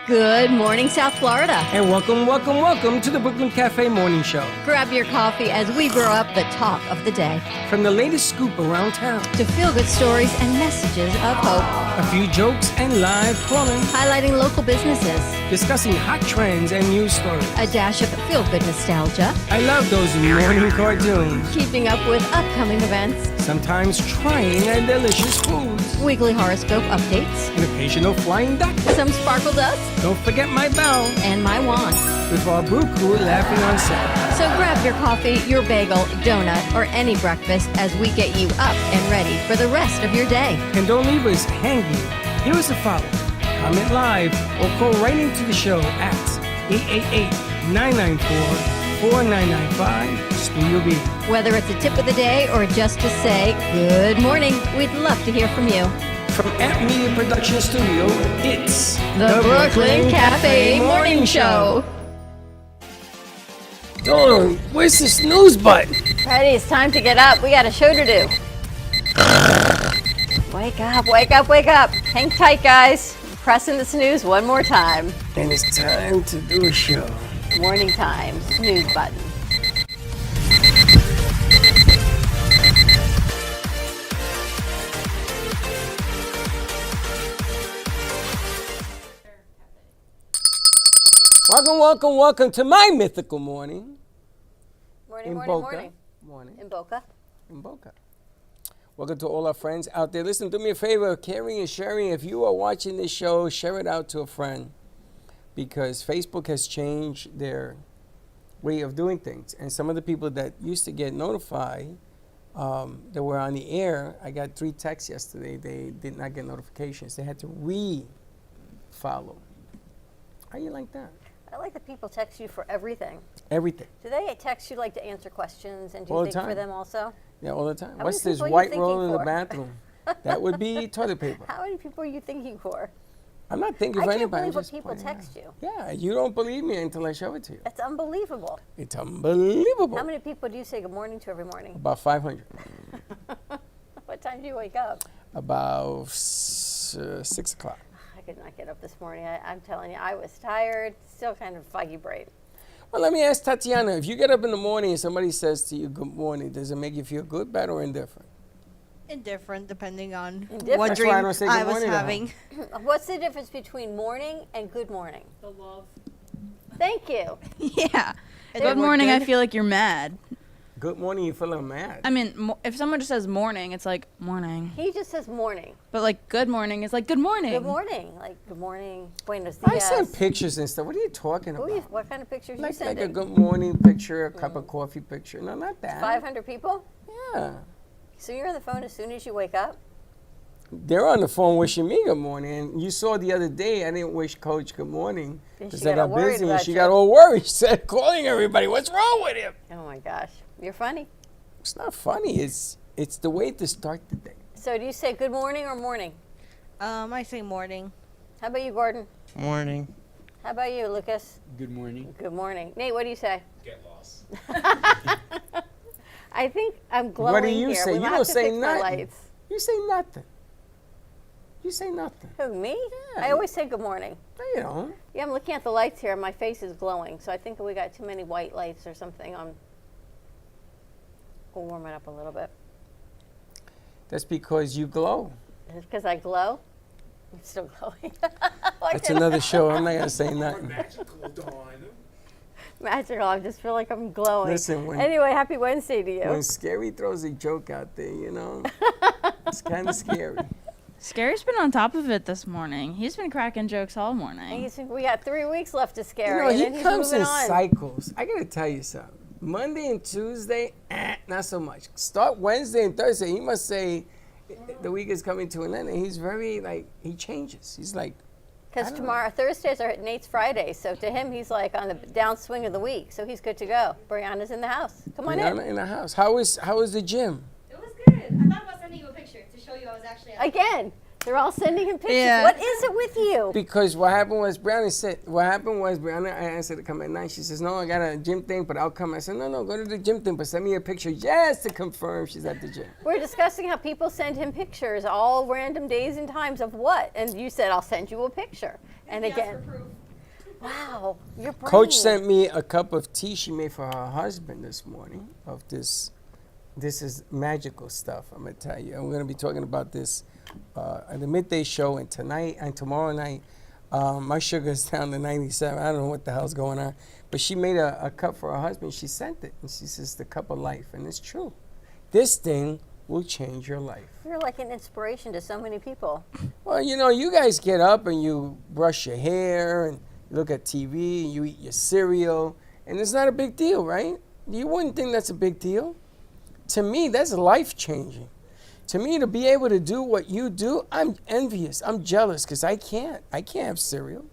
Good morning, South Florida. And welcome to the Brooklyn Cafe Morning Show. Grab your coffee as we brew up the talk of the day. From the latest scoop around town to feel-good stories and messages of hope. A few jokes and live calling. Highlighting local businesses. Discussing hot trends and news stories. A dash of feel-good nostalgia. I love those morning cartoons. Keeping up with upcoming events. Sometimes trying and delicious foods. Weekly horoscope updates. An occasional flying duck. Some sparkle dust. Don't forget my bell. And my wand. With our brew crew laughing on set. So grab your coffee, your bagel, donut, or any breakfast as we get you up and ready for the rest of your day. And don't leave us hanging. Here is a follow. Comment live or call right into the show at 888-994-4995 Studio B. Whether it's a tip of the day or just to say good morning, we'd love to hear from you. From Amp Media Production Studio, it's the Brooklyn Cafe Morning Show. Dawn, where's the snooze button? Freddie, it's time to get up. We got a show to do. Wake up, wake up, wake up. Hang tight, guys. Pressing the snooze one more time. And it's time to do a show. Morning time, snooze button. Welcome to my mythical morning. Morning. In Boca. Welcome to all our friends out there. Listen, do me a favor, caring and sharing. If you are watching this show, share it out to a friend. Because Facebook has changed their way of doing things. And some of the people that used to get notified that were on the air, I got 3 texts yesterday. They did not get notifications. They had to re-follow. How you like that? I like that people text you for everything. Everything. Do they text you like to answer questions and do All you the think time. for them also? Yeah, all the time. How What's many this people are you white thinking roll in the for? bathroom? That would be toilet paper. How many people are you thinking for? I'm not thinking I for can't anybody. believe I'm what just people pointing it text out. you. Yeah, you don't believe me until I show it to you. It's unbelievable. It's unbelievable. How many people do you say good morning to every morning? About 500. What time do you wake up? About 6 o'clock. I could not get up this morning. I'm telling you, I was tired, still kind of foggy brain. Well, let me ask Tatiana. If you get up in the morning and somebody says to you, good morning, does it make you feel good, bad, or indifferent? Indifferent, depending on Indifferent. what That's dream why I don't say good I was morning to her. having. What's the difference between morning and good morning? The love. Thank you. Yeah. Good morning, I feel like you're mad. Good morning, you feeling mad. I mean, if someone just says morning, it's like morning. He just says morning. But like good morning is like good morning. Good morning. Like, good morning. Buenos I dias. send pictures and stuff. What are you talking Who about? are you, what kind of pictures you Like sending? a good morning picture, a cup of coffee picture. No, not that. 500 people? Yeah. So you're on the phone as soon as you wake up? They're on the phone wishing me good morning. And you saw the other day, I didn't wish Coach good morning And because she I got got all worried busy and about she you. got all worried. She said, calling everybody, what's wrong with him? Oh my gosh. You're funny. It's not funny. It's the way to start the day. So do you say good morning or morning? I say morning. How about you, Gordon? Morning. How about you, Lucas? Good morning. Good morning. Nate, what do you say? Get lost. I think I'm glowing What do you here. say? We You might don't have to say fix my nothing. lights. You say nothing. You say nothing. Who, me? Yeah. I always say good morning. No, you don't. Yeah, I'm looking at the lights here and my face is glowing. So I think we got too many white lights or something on. We'll warm it up a little bit. That's because you glow. Is it because I glow? I'm still glowing. That's another show. I'm not going to say nothing. Magical Dawn. Magical. I just feel like I'm glowing. Listen, Anyway, happy Wednesday to you. when Scary throws a joke out there, you know, it's kind of scary. Scary's been on top of it this morning. He's been cracking jokes all morning. We got 3 weeks left to You scare know, and he then he's comes moving in on. cycles. I got to tell you something. Monday and Tuesday, not so much. Start Wednesday and Thursday, he must say the week is coming to an end. And he's very, he changes. He's like, Because tomorrow, Thursdays are Nate's Fridays, so to him, he's like on the downswing of the week, so he's good to go. Brianna's in the house. Come on Brianna in the house. How is the gym? It was good. I thought about sending you a picture to show you I was actually out. Again, they're all sending him pictures. Yeah. What is it with you? Because what happened was Brianna I asked her to come at night. She says, no, I got a gym thing, but I'll come. I said, no, go to the gym thing, but send me a picture just to confirm she's at the gym. We're discussing how people send him pictures all random days and times of what? And you said, I'll send you a picture. And He asked again, for proof. Wow, your brain. Coach sent me a cup of tea she made for her husband this morning of this. This is magical stuff, I'm going to tell you. And we're going to be talking about this at the midday show and tonight and tomorrow night. My sugar's down to 97. I don't know what the hell's going on. But she made a cup for her husband. She sent it. And she says, the cup of life. And it's true. This thing will change your life. You're like an inspiration to so many people. Well, you know, you guys get up and you brush your hair and you look at TV and you eat your cereal. And it's not a big deal, right? You wouldn't think that's a big deal. To me, that's life-changing. To me, to be able to do what you do, I'm envious. I'm jealous because I can't. I can't have cereal.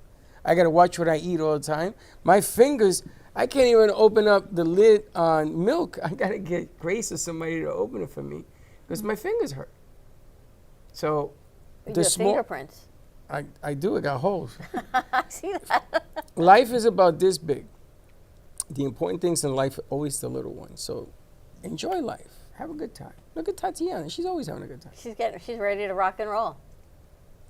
I got to watch what I eat all the time. My fingers, I can't even open up the lid on milk. I got to get Grace or somebody to open it for me because my fingers hurt. So You the have small, fingerprints. I do. I got holes. I see that. Life is about this big. The important things in life are always the little ones. So enjoy life. Have a good time. Look at Tatiana. She's always having a good time. She's ready to rock and roll.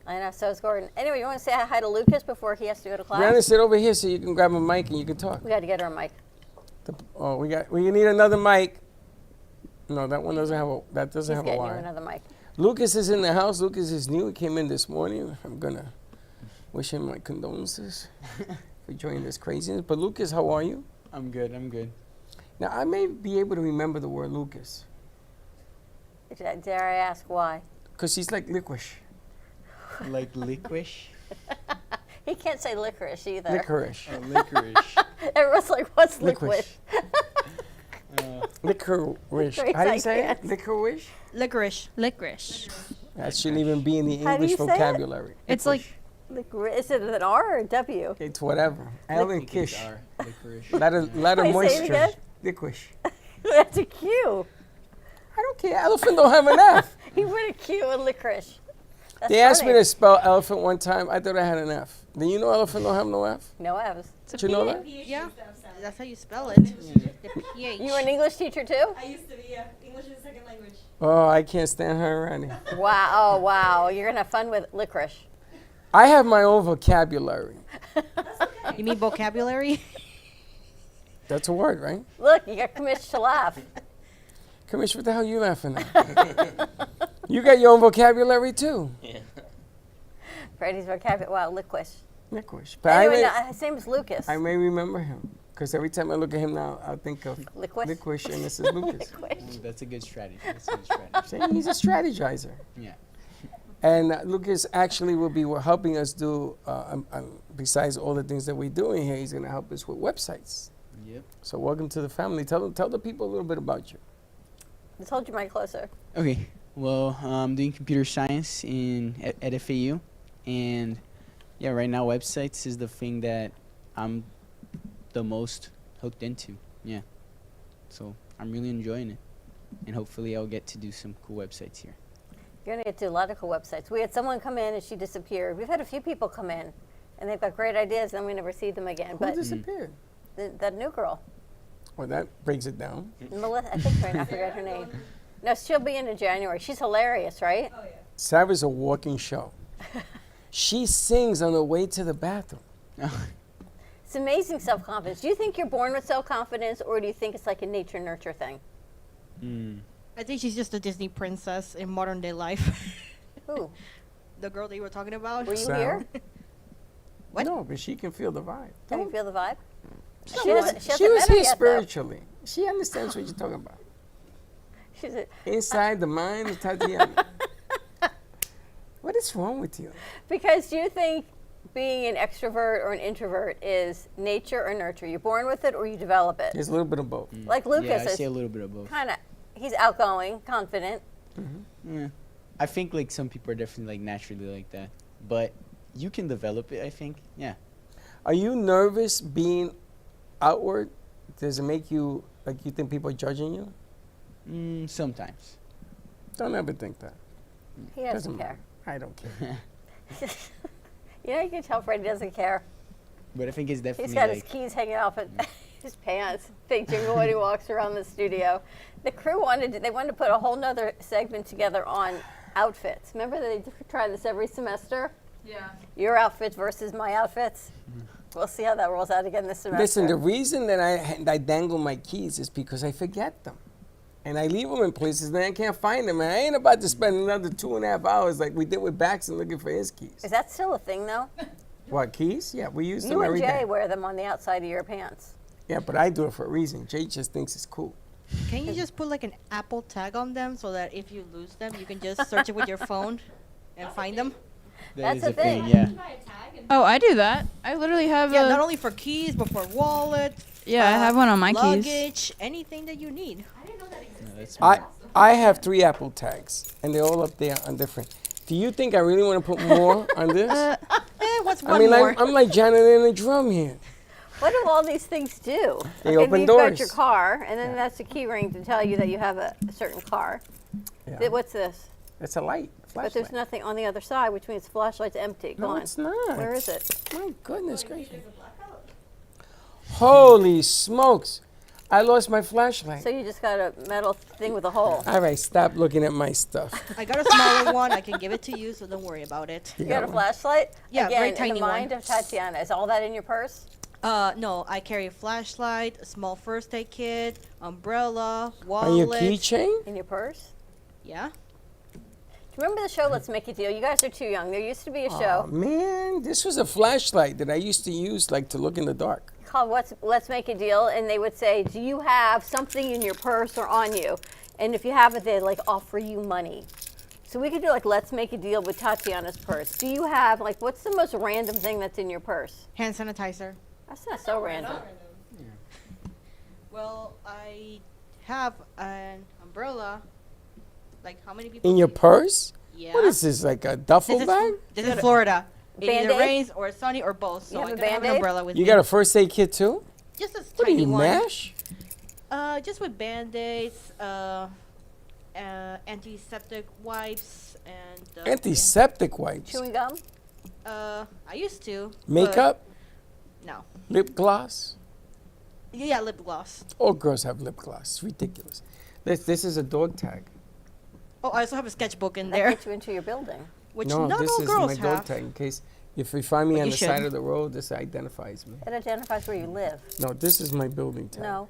I know, so is Gordon. Anyway, you want to say hi to Lucas before he has to go to class? Brianna, sit over here so you can grab a mic and you can talk. We got to get her a mic. We need another mic. No, that one doesn't have a He's have a getting you wire. another mic. Lucas is in the house. Lucas is new. He came in this morning. I'm gonna wish him my condolences for joining this craziness. But Lucas, how are you? I'm good. I'm good. Now I may be able to remember the word Lucas Dare I ask why? because he's like licorice. Like licorice? He can't say licorice either. Licorice. Oh, licorice. Everyone's like, what's Licorice. liquid? Licorice. Grace, How do I you say it? can't. Licorice? Licorice. Licorice. That shouldn't even be in the How do English you say it? vocabulary. It's like Licorice. Is it an R or a W? It's whatever. L and It's kish. R, licorice. Lot of Wait, say it moisture. again? Licorice. That's a Q. I don't care. Elephant don't have an F. He put a Q in licorice. That's They asked me funny. to spell elephant one time. I thought I had an F. Do you know elephant don't have no F? No F's. Did you know that? Yeah. That's how you spell it. The PH. You were an English teacher too? I used to be, yeah. English is a second language. Oh, I can't stand her already. Wow. Oh, wow. You're going to have fun with licorice. I have my own vocabulary. You mean vocabulary? That's a word, right? Look, you got commissioned to laugh. Commish, what the hell are you laughing at? You got your own vocabulary too. Freddie's vocabulary. Wow, licorice. Licorice. But Anyway, his name is Lucas. I may remember him because every time I look at him now, I'll think of Licorice? licorice and this is Lucas. Licorice. That's a good strategy. That's a good strategy. See, he's a strategizer. Yeah. And Lucas actually will be helping us do, besides all the things that we're doing here, he's going to help us with websites. Yep. So welcome to the family. Tell the people a little bit about you. Just hold your mic closer. Okay. Well, I'm doing computer science at FAU, and yeah, right now websites is the thing that I'm the most hooked into. Yeah. So I'm really enjoying it, and hopefully I'll get to do some cool websites here. You're going to get to a lot of cool websites. We had someone come in and she disappeared. We've had a few people come in and they've got great ideas and then we never see them again. Who But disappeared? that new girl, Well, that breaks it down. Melissa, I think I forgot her name. No, she'll be in January. She's hilarious, right? Oh, yeah. Sarah's a walking show. She sings on the way to the bathroom. It's amazing self-confidence. Do you think you're born with self-confidence or do you think it's like a nature-nurture thing? I think she's just a Disney princess in modern day life. Who? The girl that you were talking about. Were you Sarah? here? What? No, but she can feel the vibe. Can you feel the vibe? She was hasn't here met her yet, though. spiritually. She understands what you're talking about. She's a, Inside the mind of Tatiana. What is wrong with you? because do you think being an extrovert or an introvert is nature or nurture? You're born with it or you develop it? There's a little bit of both. Like Lucas Yeah, I is see a little bit of both. kind of, he's outgoing, confident. Yeah. I think like some people are definitely like naturally like that, but you can develop it. I think. Yeah. Are you nervous being outward? Does it make you like you think people are judging you? Sometimes. Don't ever think that. He doesn't Doesn't care. matter. I don't care. You know, you can tell Freddie doesn't care. But I think it's definitely He's got like his keys hanging off at his pants, big jingle when he walks around the studio. The crew wanted to put a whole nother segment together on outfits. Remember they try this every semester? Yeah. Your outfits versus my outfits. We'll see how that rolls out again this semester. Listen, the reason that I dangle my keys is because I forget them. And I leave them in places and I can't find them. And I ain't about to spend another 2.5 hours like we did with Baxton looking for his keys. Is that still a thing, though? What, keys? Yeah, we use them You and every Jay day. wear them on the outside of your pants. Yeah, but I do it for a reason. Jay just thinks it's cool. Can you just put like an Apple tag on them so that if you lose them, you can just search it with your phone and find them? That's is the a thing, thing. yeah. Buy a tag and Oh, I do that. I literally have Yeah, a. not only for keys, but for wallet. Yeah, I have one on my keys. luggage, anything that you need. I didn't know that existed. That's I have 3 Apple tags, and they're all up there on different. Do you think I really want to put more on this? What's I one mean, more? I'm like Janet in a drum here. What do all these things do? They Okay, open you've got doors. your car, and then that's a key ring to tell you that you have a certain car. Yeah. What's this? It's a light, But flashlight. there's nothing on the other side, which means the flashlight's empty. No, Gone. it's not. Where is it? My goodness gracious. Holy smokes. I lost my flashlight. So you just got a metal thing with a hole. All right, stop looking at my stuff. I got a smaller one. I can give it to you, so don't worry about it. You got a flashlight? Yeah, Again, very in tiny the one. mind of Tatiana. Is all that in your purse? No, I carry a flashlight, a small first aid kit, umbrella, On your wallet. keychain? In your purse? Yeah. Do you remember the show Let's Make a Deal? You guys are too young. There used to be a Oh, show man, this was a flashlight that I used to use like to look in the dark. called Let's Make a Deal, and they would say, do you have something in your purse or on you? And if you have it, they'd like offer you money. So we could do like Let's Make a Deal with Tatiana's purse. Do you have, like, what's the most random thing that's in your purse? Hand sanitizer. That's not so random. Well, I have an umbrella. Like, how many people? In your purse? Yeah. What is this, like a duffel This is, bag? this is Florida. It either Band-Aid? rains or it's sunny or both. So You have I a gotta have an Band-Aid? umbrella with You me. got a first aid kit too? Just a What are tiny you, one. MASH? Just with Band-Aids, antiseptic wipes, and Antiseptic wipes. Chewing gum? I used to. but Makeup? No. Lip gloss? Yeah, lip gloss. All girls have lip gloss. It's ridiculous. This is a dog tag. Oh, I also have a sketchbook in That there, gets you into your building. which No, not this all is girls my dog have. tag in case if you find me But on you the should. side of the road, this identifies me. It identifies where you live. No, this is my building tag. No.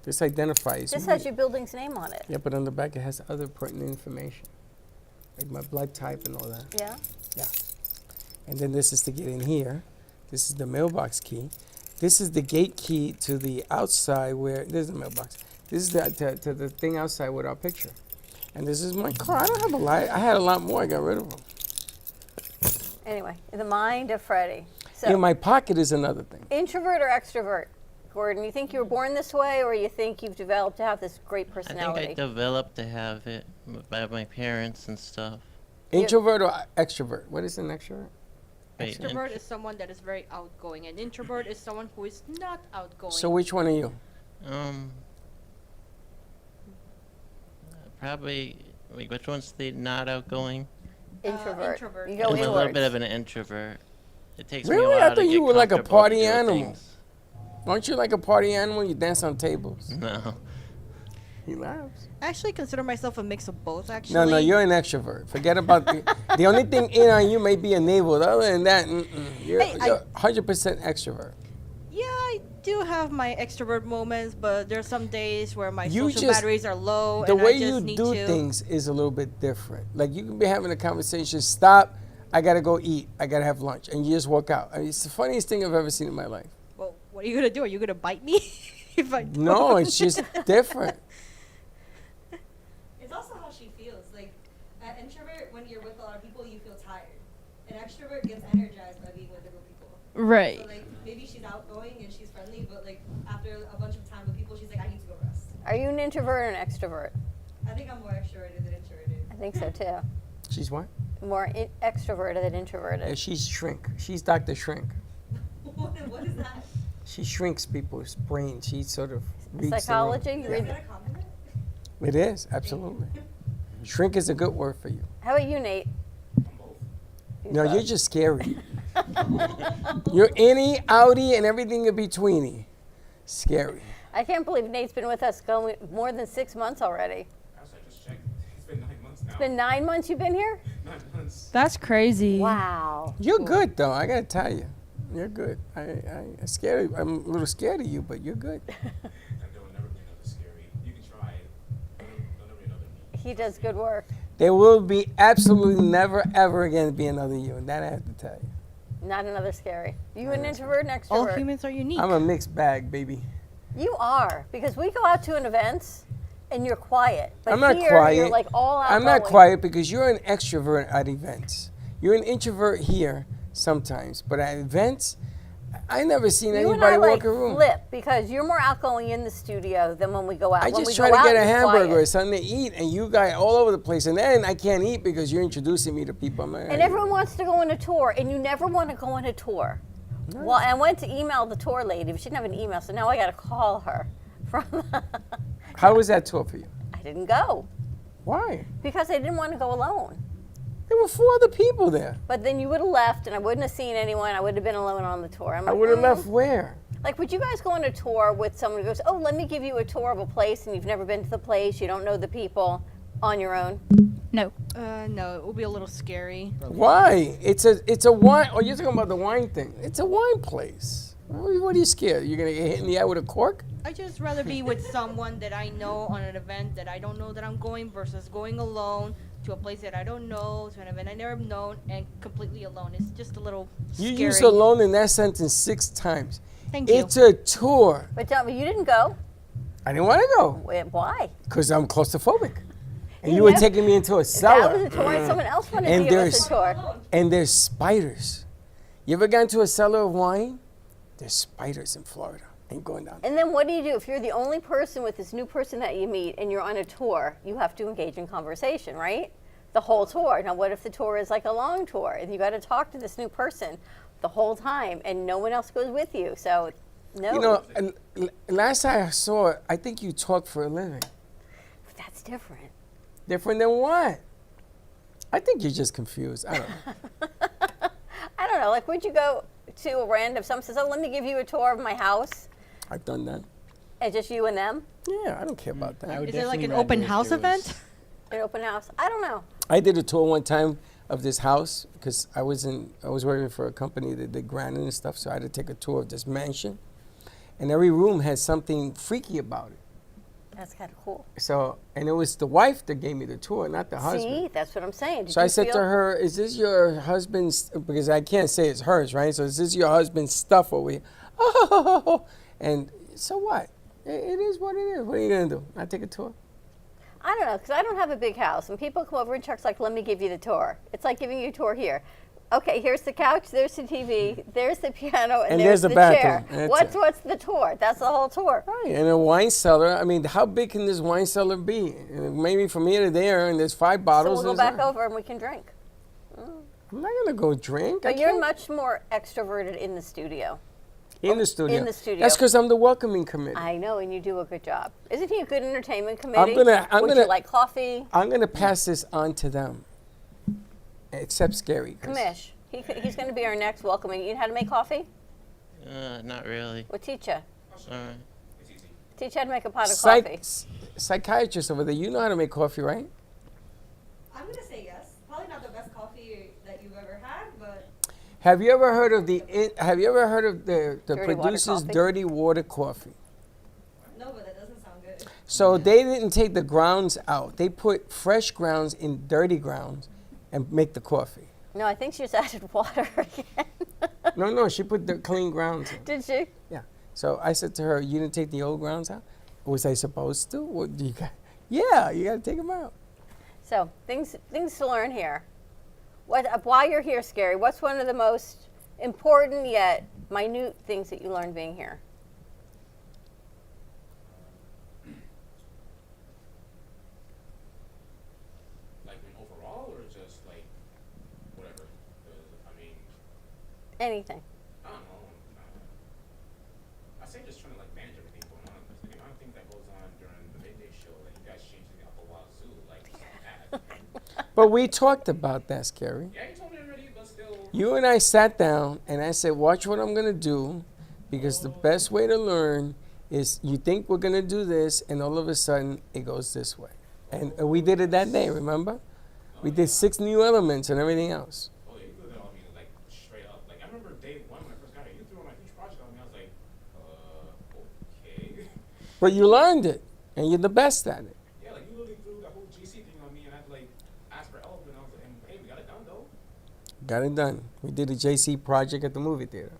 This identifies This me. has your building's name on it. Yeah, but on the back it has other pertinent information. Like my blood type and all that. Yeah? Yeah. And then this is to get in here. This is the mailbox key. This is the gate key to the outside where, there's the mailbox. This is to the thing outside with our picture. And this is my car. I don't have a lot. I had a lot more. I got rid of them. Anyway, in the mind of Freddie. So, In my pocket is another thing. introvert or extrovert? Gordon, you think you were born this way, or you think you've developed to have this great I personality? think I developed to have it by my parents and stuff. Introvert or extrovert? What is an extrovert? Wait, Extrovert is someone that is very outgoing, and introvert is someone who is not outgoing. So which one are you? Probably. Wait, which one's the not outgoing? Introvert. introvert. You Yeah, go I'm a little inwards. bit of an introvert. It takes me a Really? while I to thought get you were like a comfortable to party do animal. things. Aren't you like a party animal? You dance on tables. No. He laughs. I actually consider myself a mix of both, actually. No, you're an extrovert. Forget about the only thing in on you may be a navel. Other than that, you're, Hey, you're 100% extrovert. Yeah, I do have my extrovert moments, but there's some days where my You social just- batteries are low, The and way I just you need do to. things is a little bit different. Like you can be having a conversation, stop, I gotta go eat, I gotta have lunch, and you just walk out. I mean, it's the funniest thing I've ever seen in my life. Well, what are you gonna do? Are you gonna bite me if I don't? No, it's just different. It's also how she feels. Like, an introvert, when you're with a lot of people, you feel tired. An extrovert gets energized by being with different people. Right. So, like, maybe she's outgoing and she's friendly, but, like, after a bunch of time with people, she's like, I need to go rest. Are you an introvert or an extrovert? I think I'm more extroverted than introverted. I think so too. She's what? More extroverted than Yeah, introverted. she's shrink. She's Dr. Shrink. What is that? She shrinks people's brains. She sort of reads the room. Psychology? You Is read that a compliment? It is, absolutely. Shrink is a good word for you. How about you, Nate? No, you're just scary. You're innie, outie, and everything in betweeny. Scary. I can't believe Nate's been with us going more than 6 months already. Actually, I just checked. It's been 9 months now. It's been 9 months you've been here? 9 months. That's crazy. Wow. You're good, though, I gotta tell you. You're good. I'm scared. I'm a little scared of you, but you're good. And there will never be another scary. You can try it. There'll never be another me. He does good work. There will be absolutely never, ever again be another you. And that I have to tell you. Not another scary. You an introvert, an extrovert? All humans are unique. I'm a mixed bag, baby. You are, because we go out to an events and you're quiet. But I'm not here, quiet. You're like all out. I'm not quiet because you're an extrovert at events. You're an introvert here sometimes, but at events, I never seen You anybody and I walk a room. flip because you're more outgoing in the studio than when we go out. I When just we try go to get out, a you're hamburger or quiet. something to eat, and you guys all over the place. And then I can't eat because you're introducing me to people. I'm like, And everyone wants to go on a tour, and you never want to go on a tour. Well, I went to email the tour lady, but she didn't have an email, so now I got to call her. How was that tour for you? I didn't go Why? because I didn't want to go alone. There were 4 other people there. But then you would have left, and I wouldn't have seen anyone. I would have been alone on the tour. I'm I like, would have left where? Like, would you guys go on a tour with someone who goes, oh, let me give you a tour of a place, and you've never been to the place, you don't know the people, on your own? No. No, it will be a little scary. Why? It's a wine. Oh, you're talking about the wine thing. It's a wine place. What are you scared? You're gonna get hit in the eye with a cork? I just rather be with someone that I know on an event that I don't know that I'm going versus going alone to a place that I don't know, to an event I never known, and completely alone. It's just a little You scary. used alone in that sentence 6 times. Thank you. It's a tour. But tell me, you didn't go. I didn't want to go Wait, why? because I'm claustrophobic. And You you were never- taking me into a That cellar. was a tour, and someone else wanted And to give us there's- a tour. And there's spiders. You ever gone to a cellar of wine? There's spiders in Florida. Ain't going down. And then what do you do? If you're the only person with this new person that you meet and you're on a tour, you have to engage in conversation, right? The whole tour. Now, what if the tour is like a long tour and you got to talk to this new person the whole time and no one else goes with you? So, no. You know, last time I saw it, I think you talk for a living. But that's different. Different than what? I think you're just confused. I don't know. I don't know. Like, would you go to a random, someone says, oh, let me give you a tour of my house, I've done that. and just you and them? Yeah, I don't care about I that. would Is it like definitely an rather open if house there was- event? An open house? I don't know. I did a tour one time of this house because I was working for a company that did granite and stuff, so I had to take a tour of this mansion, and every room had something freaky about it. That's kind of cool. So, and it was the wife that gave me the tour, not the husband. See, that's what I'm saying. Did So I you said to feel- her, "Is this your husband's?" Because I can't say it's hers, right? So is this your husband's stuff over here? Oh, and so what? It is what it is. What are you gonna do? I take a tour. I don't know, because I don't have a big house. When people come over and Chuck's like, let me give you the tour. It's like giving you a tour here. Okay, here's the couch, there's the TV, there's the piano, and there's the chair. bathroom. That's it. What's the tour? That's the whole tour. Right, and a wine cellar. I mean, how big can this wine cellar be? Maybe from here to there, and there's 5 So bottles. we'll go and back over and we can drink. I'm not gonna go drink. But I you're can't. much more extroverted in the studio. In the studio. in the studio. That's because I'm the welcoming committee. I know, and you do a good job. Isn't he a good entertainment committee? I'm Would gonna- you like coffee? I'm gonna pass this on to them. Except Scary. 'cause Commish. He's going to be our next welcoming. You know how to make coffee? Not really. We'll teach you. Alright. Teach you how to make a pot of Psych- coffee. Psychiatrist over there, you know how to make coffee, right? I'm gonna say yes. Probably not the best coffee that you've ever had, but Have you ever heard of the Dirty water producer's coffee? dirty water coffee? no, but that doesn't sound good. So they didn't take the grounds out. They put fresh grounds in dirty grounds and make the coffee. No, I think she just added water again. No, she put the clean grounds in. Did she? Yeah. So I said to her, "You didn't take the old grounds out? Was I supposed to? What do you got? Yeah, you got to take them out." So things to learn here. While you're here, Scary, what's one of the most important yet minute things that you learned being here? Like overall, or just like whatever? I mean, Anything. I don't know. I say just trying to like manage everything going on. 'Cause the amount of things that goes on during the midday show, like you guys changing the Upper Wazoo, like that. But we talked about that, Scary. Yeah, you told me already, but still. You and I sat down and I said, "Watch what I'm gonna do, because the best way to learn is you think we're gonna do this, and all of a sudden it goes this way." And we did it that day. Remember? We did 6 new elements and everything else. Oh, yeah, you put it on me like straight up. Like I remember day one when I first got But you learned it, and you're the best at it. Yeah, like you literally threw the whole GC thing on me, and I had to like ask for help, and I was like, hey, we got it done though. Got it done. We did a JC project at the movie theater.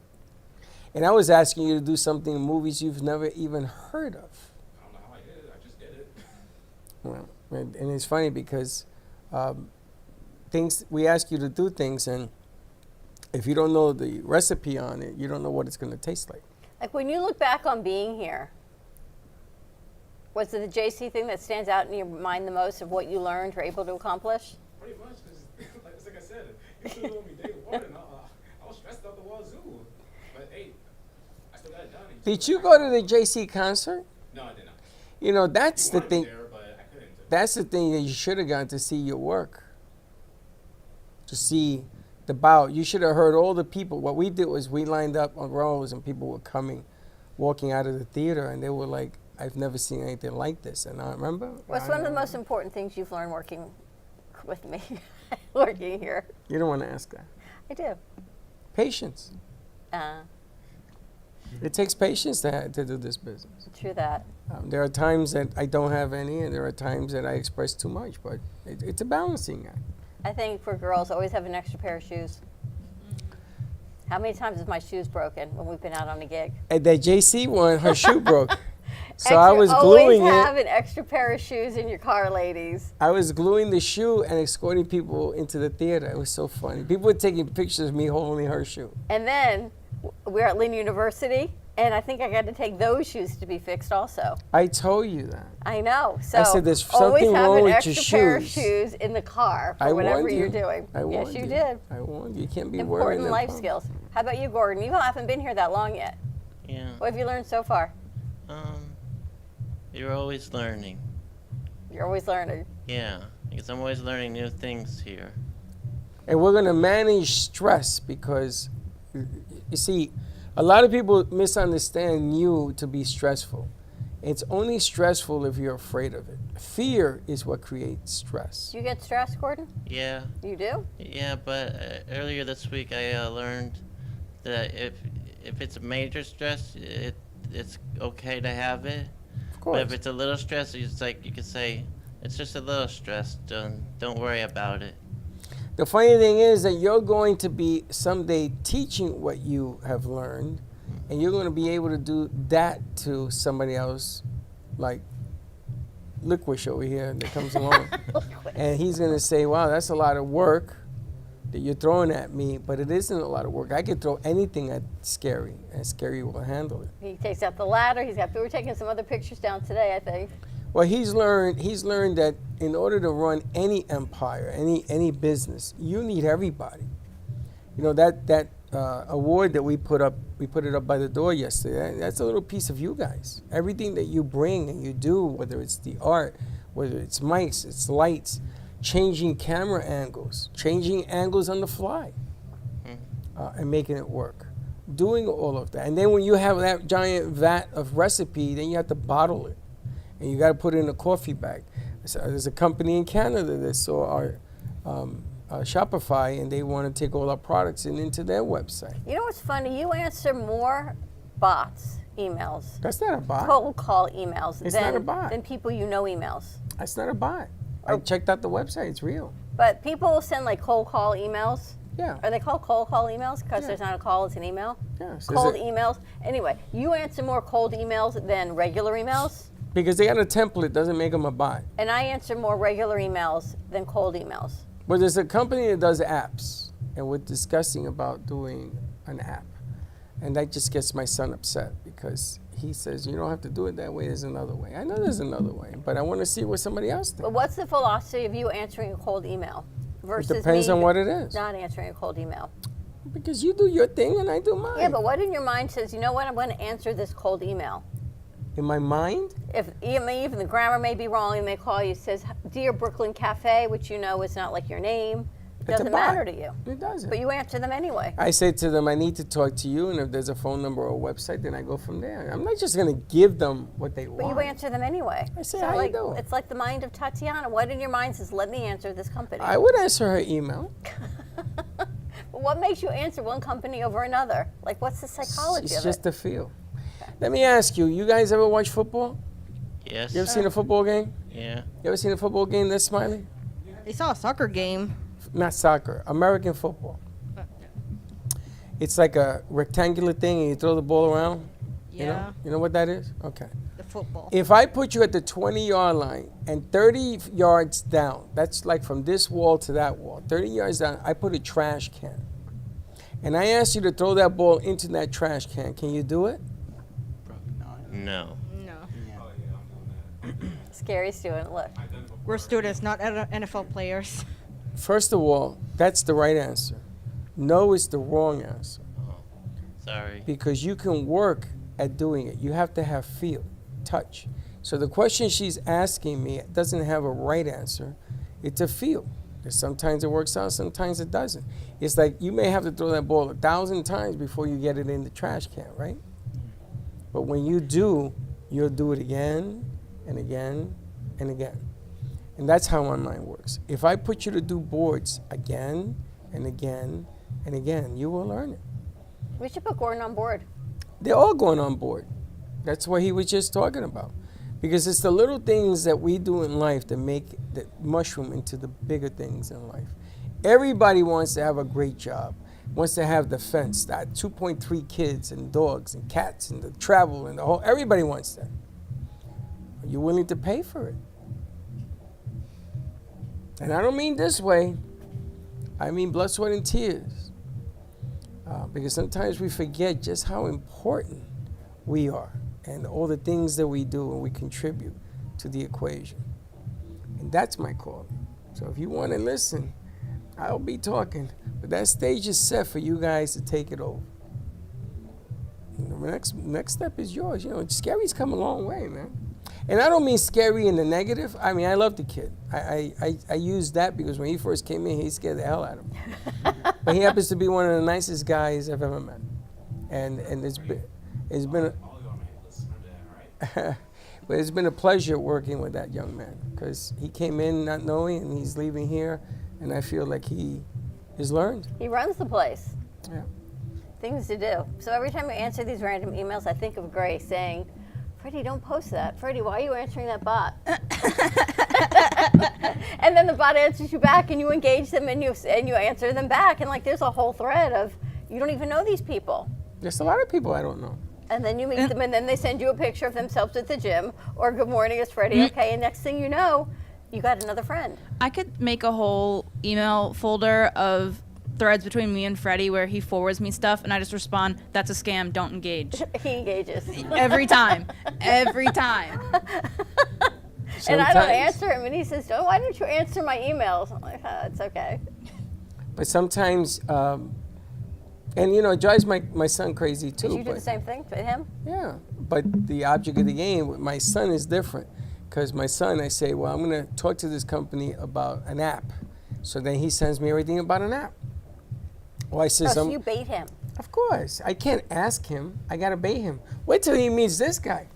And I was asking you to do something in movies you've never even heard of. I don't know how I did it. I just did it. Well, and it's funny because we ask you to do things, and if you don't know the recipe on it, you don't know what it's going to taste like. Like when you look back on being here, was it the JC thing that stands out in your mind the most of what you learned or able to accomplish? Pretty much, because like I said, you should have told me day one, and I was stressed out the wazoo. But hey, I still got it done. Did you go to the JC concert? No, I did not. You know, that's You the wanted me thing. there, but I couldn't. That's the thing that you should have gone to see your work. To see the bout. You should have heard all the people. What we did was we lined up on rows and people were coming, walking out of the theater, and they were like, I've never seen anything like this. And I remember. What's one of the most important things you've learned working with me, working here? You don't want to ask that. I do. Patience. It takes patience to do this business. True that. There are times that I don't have any, and there are times that I express too much, but it's a balancing act. I think for girls, always have an extra pair of shoes. How many times has my shoes broken when we've been out on a gig? At that JC one, her shoe broke. So Extra, I was gluing always have it. an extra pair of shoes in your car, ladies. I was gluing the shoe and escorting people into the theater. It was so funny. People were taking pictures of me holding her shoe. And then we're at Lynn University, and I think I got to take those shoes to be fixed also. I told you that. I know. So I said there's always something have wrong an with extra your pair of shoes. shoes in the car for I whatever warned you're you. doing. I warned Yes, you you. did. I warned you. You can't be wearing Important them life pumps. skills. How about you, Gordon? You haven't been here that long yet. Yeah. What have you learned so far? You're always learning. You're always learning. Yeah, because I'm always learning new things here. And we're going to manage stress because, you see, a lot of people misunderstand you to be stressful. It's only stressful if you're afraid of it. Fear is what creates stress. Do you get stressed, Gordon? Yeah. You do? Yeah, but earlier this week I learned that if it's a major stress, it's okay to have it. Of course. But if it's a little stress, it's like you could say, it's just a little stress. Don't worry about it. The funny thing is that you're going to be someday teaching what you have learned, and you're going to be able to do that to somebody else, like Liquish over here that comes along. And he's going to say, wow, that's a lot of work that you're throwing at me, but it isn't a lot of work. I could throw anything at Scary, and Scary will handle it. He takes out the ladder. We were taking some other pictures down today, I think. Well, he's learned that in order to run any empire, any business, you need everybody. You know, that award that we put it up by the door yesterday, that's a little piece of you guys. Everything that you bring and you do, whether it's the art, whether it's mics, it's lights, changing camera angles, changing angles on the fly, and making it work. Doing all of that. And then when you have that giant vat of recipe, then you have to bottle it. And you got to put it in a coffee bag. So there's a company in Canada that saw our Shopify, and they want to take all our products into their website. You know what's funny? You answer more bots emails. That's not a bot. Cold call emails It's not a bot. than people you know emails. That's not a bot. I checked out the website. It's real. But people will send like cold call emails. Yeah. Are they called cold call emails? Because Yeah. there's not a call, it's an email? Yeah. So Cold emails. Anyway, you answer more cold emails than regular emails. because they got a template doesn't make them a bot. And I answer more regular emails than cold emails. But there's a company that does apps, and we're discussing about doing an app. And that just gets my son upset because he says, you don't have to do it that way, there's another way. I know there's another way, but I want to see what somebody else thinks. But what's the philosophy of you answering a cold email versus It depends me on what it is. not answering a cold email? Because you do your thing and I do mine. Yeah, but what in your mind says, you know what, I'm going to answer this cold email? In my mind? If even the grammar may be wrong, and they call you, says, Dear Brooklyn Cafe, which you know is not like your name. It It's a doesn't bot. matter to you. It doesn't. But you answer them anyway. I say to them, I need to talk to you, and if there's a phone number or a website, then I go from there. I'm not just going to give them what they But want. you answer them anyway. I say, So how you like, doing? it's like the mind of Tatiana. What in your mind says, let me answer this company? I would answer her email. But what makes you answer one company over another? Like, what's the psychology It's of just it? the feel. Let me ask you, you guys ever watch football? Yes. You ever seen a football game? Yeah. You ever seen a football game that's Smiley? They saw a soccer game. Not soccer, American football. It's like a rectangular thing and you throw the ball around. You know? Yeah. You know what that is? Okay. The football. If I put you at the 20-yard line and 30 yards down, that's like from this wall to that wall, 30 yards down, I put a trash can. And I ask you to throw that ball into that trash can. Can you do it? Probably not. No. No. Yeah. Scary's doing it. Look. We're students, not NFL players. First of all, that's the right answer. No is the wrong answer Oh, sorry. because you can work at doing it. You have to have feel, touch. So the question she's asking me doesn't have a right answer. It's a feel. Sometimes it works out, sometimes it doesn't. It's like you may have to throw that ball 1,000 times before you get it in the trash can, right? But when you do, you'll do it again and again and again. And that's how my mind works. If I put you to do boards again and again and again, you will learn it. We should put Gordon on board. They're all going on board. That's what he was just talking about. Because it's the little things that we do in life that make the mushroom into the bigger things in life. Everybody wants to have a great job, wants to have the fence, that 2.3 kids and dogs and cats and the travel and the whole, everybody wants that. Are you willing to pay for it? And I don't mean this way. I mean blood, sweat, and tears. Because sometimes we forget just how important we are and all the things that we do and we contribute to the equation. And that's my calling. So if you want to listen, I'll be talking. But that stage is set for you guys to take it over. And the next step is yours. You know, Scary's come a long way, man. And I don't mean scary in the negative. I mean, I love the kid. I use that because when he first came in, he scared the hell out of me. But he happens to be one of the nicest guys I've ever met. And it's been but it's been a pleasure working with that young man because he came in not knowing and he's leaving here, and I feel like he has learned. He runs the place. Yeah. Things to do. So every time I answer these random emails, I think of Grace saying, Freddie, don't post that. Freddie, why are you answering that bot? And then the bot answers you back, and you engage them, and you answer them back, and like there's a whole thread of you don't even know these people. There's a lot of people I don't know. And then you meet them, and then they send you a picture of themselves at the gym, or good morning, it's Freddie, okay, and next thing you know, you got another friend. I could make a whole email folder of threads between me and Freddie where he forwards me stuff and I just respond, that's a scam, don't engage. He engages. Every time. Every time. And I don't answer him, and he says, oh, why don't you answer my emails? I'm like, it's okay. But sometimes, and you know, it drives my son crazy too. Did you do the same thing to him? Yeah, but the object of the game with my son is different. Because my son, I say, well, I'm going to talk to this company about an app. So then he sends me everything about an app. Well, I says, so you bait him. Of course. I can't ask him. I got to bait him. Wait till he meets this guy.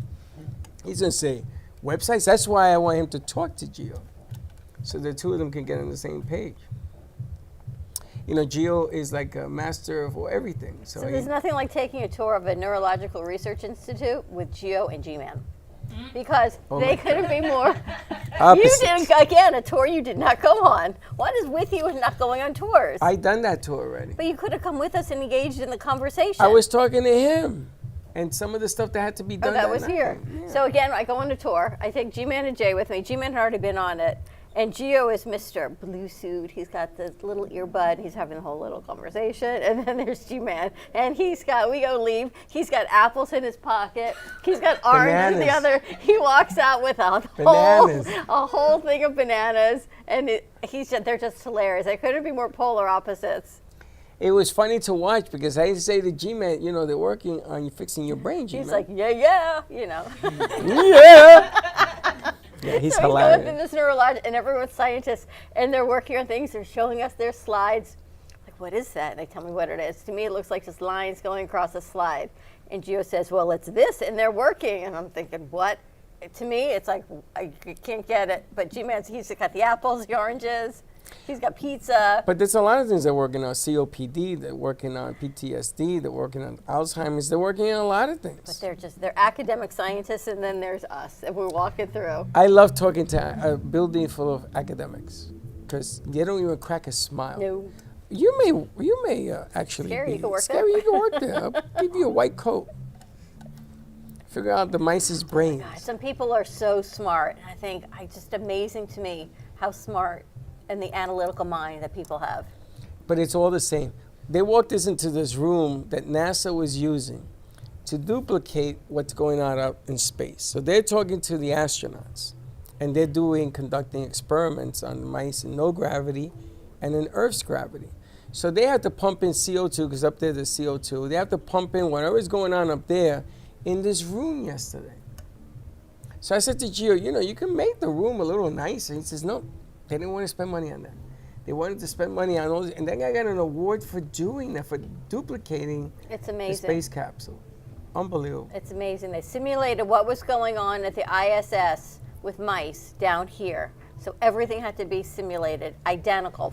He's going to say, websites? That's why I want him to talk to Gio. So the two of them can get on the same page. You know, Gio is like a master of everything. So there's nothing like taking a tour of a neurological research institute with Gio and G-Man. Because they couldn't be more. You did, again, a tour you did not go on. What is with you and not going on tours? I done that tour already. But you could have come with us and engaged in the conversation. I was talking to him. And some of the stuff that had to be done. That was night. here. Yeah. So again, I go on a tour. I take G-Man and Jay with me. G-Man had already been on it. And Gio is Mr. Blue Suit. He's got this little earbud. He's having a whole little conversation. And then there's G-Man. And we go leave. He's got apples in his pocket. He's got oranges in the other. He walks out with a whole thing of bananas. And they're just hilarious. They couldn't be more polar opposites. It was funny to watch because I say to G-Man, you know, they're working on fixing your brain, G-Man. He's like, yeah, you know. Yeah. Yeah, he's hilarious. We go into this neurologic, and everyone's scientists, and they're working on things. They're showing us their slides. Like, what is that? And they tell me what it is. To me, it looks like just lines going across a slide. And Gio says, well, it's this, and they're working. And I'm thinking, what? To me, it's like, I can't get it. But G-Man, he's got the apples, the oranges. He's got pizza. But there's a lot of things they're working on. COPD, they're working on PTSD, they're working on Alzheimer's, they're working on a lot of things. But they're academic scientists, and then there's us, and we're walking through. I love talking to a building full of academics because they don't even crack a smile. No. You may actually Scary, be you can work scary. there. You can work there. I'll give you a white coat. Figure out the mice's brains. God, some people are so smart, and I think it's just amazing to me how smart and the analytical mind that people have. But it's all the same. They walked us into this room that NASA was using to duplicate what's going on out in space. So they're talking to the astronauts, and they're conducting experiments on the mice in no gravity and in Earth's gravity. So they have to pump in CO2, because up there there's CO2. They have to pump in whatever's going on up there in this room yesterday. So I said to Gio, you can make the room a little nicer. He says, no, they didn't want to spend money on that. They wanted to spend money on those, and that guy got an award for doing that, for duplicating It's the amazing. space capsule. Unbelievable. It's amazing. They simulated what was going on at the ISS with mice down here. So everything had to be simulated, identical.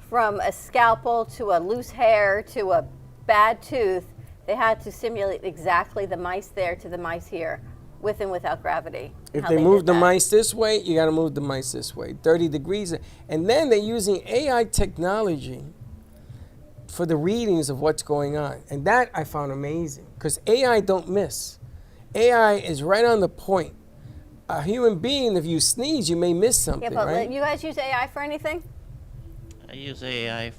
From a scalpel to a loose hair to a bad tooth. They had to simulate exactly the mice there to the mice here, with and without gravity. If how they did move the that. mice this way, you got to move the mice this way, 30 degrees. And then they're using AI technology for the readings of what's going on. And that I found amazing, because AI don't miss. AI is right on the point. A human being, if you sneeze, you may miss something, Yeah, but right? you guys use AI for anything? I use AI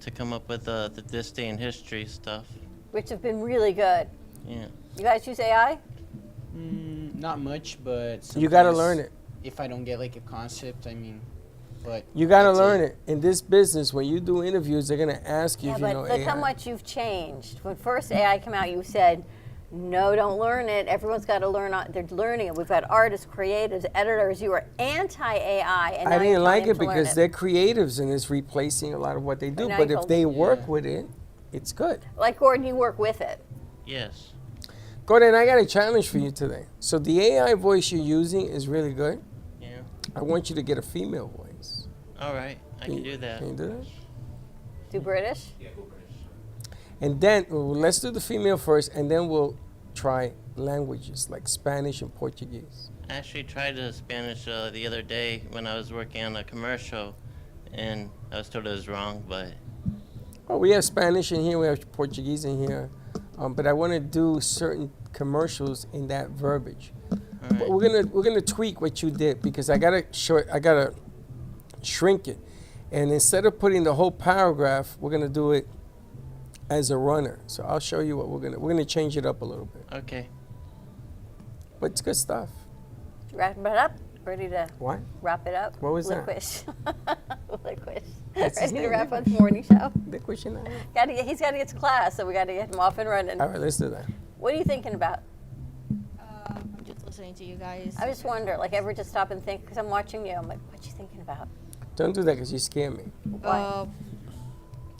to come up with the this day in history stuff. Which have been really good. Yeah. You guys use AI? Not much, but You got to sometimes learn it. If I don't get like a concept, but You got to that's learn it. In this business, when you do interviews, they're going to ask you Yeah, if you but know look AI. how much you've changed. When first AI came out, you said, no, don't learn it. Everyone's got to learn. They're learning it. We've got artists, creatives, editors. You were anti-AI, and I now you're didn't like telling it them to learn because they're creatives and it's replacing a lot of what they do. now But you if told they them. work with it, it's good. Like Gordon, you work with it. Yes. Gordon, I got a challenge for you today. So the AI voice you're using is really good. Yeah. I want you to get a female voice. All right. I can do that. Can you do that? Do British? Yeah, go British. And then, let's do the female first, and then we'll try languages like Spanish and Portuguese. I actually tried Spanish the other day when I was working on a commercial, and I was told it was wrong, but Well, we have Spanish in here, we have Portuguese in here, but I want to do certain commercials in that verbiage. all But right. we're gonna tweak what you did, because I gotta shrink it, and instead of putting the whole paragraph, we're gonna do it as a runner. So I'll show you what we're gonna change it up a little bit. Okay. But it's good stuff. Wrap it up? Ready to What? wrap it up? What was that? Licorice. Licorice. That's his Ready to name, wrap up Licorice. the morning show? Big question. He's got to get to class, so we got to get him off and running. All right, let's do that. What are you thinking about? I'm just listening to you guys. I just wonder, like, ever just stop and think, because I'm watching you, I'm like, what you thinking about? Don't do that, because you scare me. Why?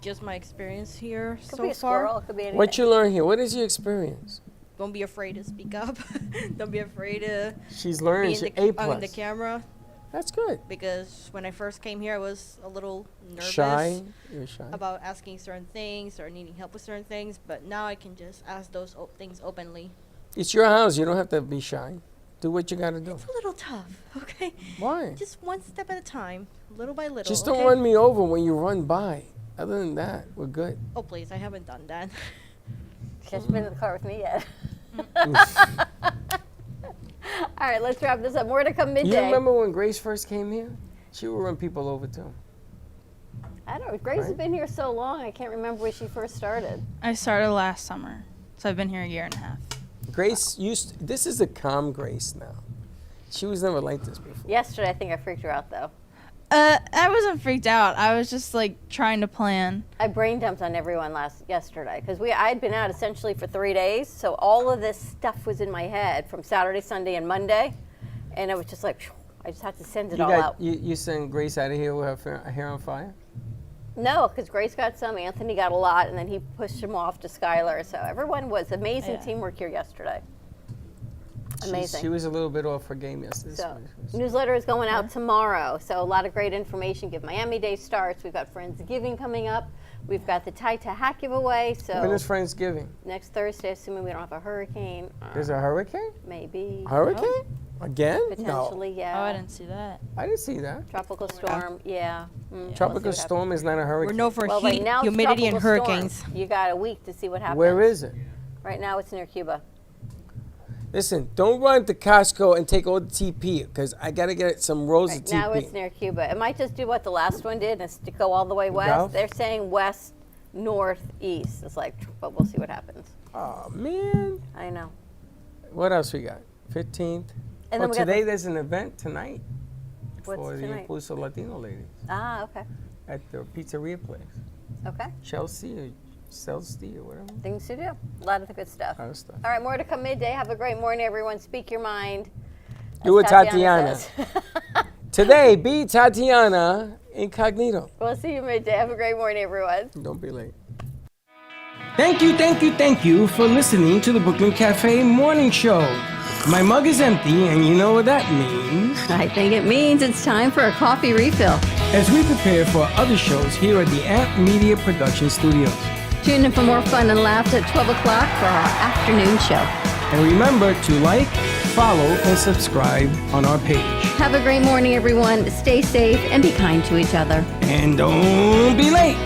Just my experience here Could so be a far. squirrel, it could be anything. What you learn here? What is your experience? Don't be afraid to speak up. Don't be afraid to She's be learning. in She's the, A+. on the camera. That's good. Because when I first came here, I was a little nervous Shy. You're shy. about asking certain things or needing help with certain things. But now I can just ask those things openly. It's your house. You don't have to be shy. Do what you got to do. It's a little tough, okay? Why? Just one step at a time, little by little. Just don't okay? run me over when you run by. Other than that, we're good. Oh, please, I haven't done that. She hasn't been in the car with me yet. All right, let's wrap this up. More to come midday. You remember when Grace first came here? She would run people over too. I don't know. Grace has Right? been here so long, I can't remember when she first started. I started last summer, so I've been here a year and a half. Grace this is a calm Grace now. She was never like this before. Yesterday, I think I freaked her out, though. I wasn't freaked out. I was just like trying to plan. I brain dumped on everyone yesterday because I had been out essentially for 3 days, so all of this stuff was in my head from Saturday, Sunday, and Monday, and it was just like, phew, I just had to send it all out. You sent Grace out of here with her hair on fire? No, because Grace got some, Anthony got a lot, and then he pushed him off to Skylar. So everyone was amazing Yeah. teamwork here yesterday. Amazing. She was a little bit off her game yesterday. So, newsletter is going out tomorrow. So, a lot of great information. Give Miami Day starts. We've got Friendsgiving coming up. We've got the Tie to Hat giveaway. So, When is Friendsgiving? next Thursday, assuming we don't have a hurricane. There's a hurricane? Maybe. Hurricane? Again? Potentially, Oh, yeah. I didn't see that. No. I didn't see that. Tropical storm, yeah. We'll see Tropical what storm is not a We're hurricane. known for Well, heat, right now it's humidity, and tropical storm. hurricanes. You got a week to see what happens. Where is it? Right now, it's near Cuba. Listen, don't run to Costco and take all the TP because I got to get some rolls Right of now, TP. it's near Cuba. It might just do what the last one did and go all the way west. Gulf? They're saying west, north, east. It's like, but we'll see what happens. Oh, man. I know. What else we got? 15th? And Oh, then we got today the- there's an event tonight What's for tonight? the Impulso Latino ladies Ah, okay. at the pizzeria place. Okay. Chelsea or Chelsea or whatever. Things to do. A lot of the good stuff. Other stuff. All right, more to come midday. Have a great morning, everyone. Speak your mind. Do as it, Tatiana. says. Today, be Tatiana Incognito. We'll see you midday. Have a great morning, everyone. Don't be late. Thank you for listening to the Brooklyn Cafe Morning Show. My mug is empty, and you know what that means. I think it means it's time for a coffee refill. As we prepare for other shows here at the Amp Media Production Studios. Tune in for more fun and laughs at 12 o'clock for our afternoon show. And remember to like, follow, and subscribe on our page. Have a great morning, everyone. Stay safe and be kind to each other. And don't be late.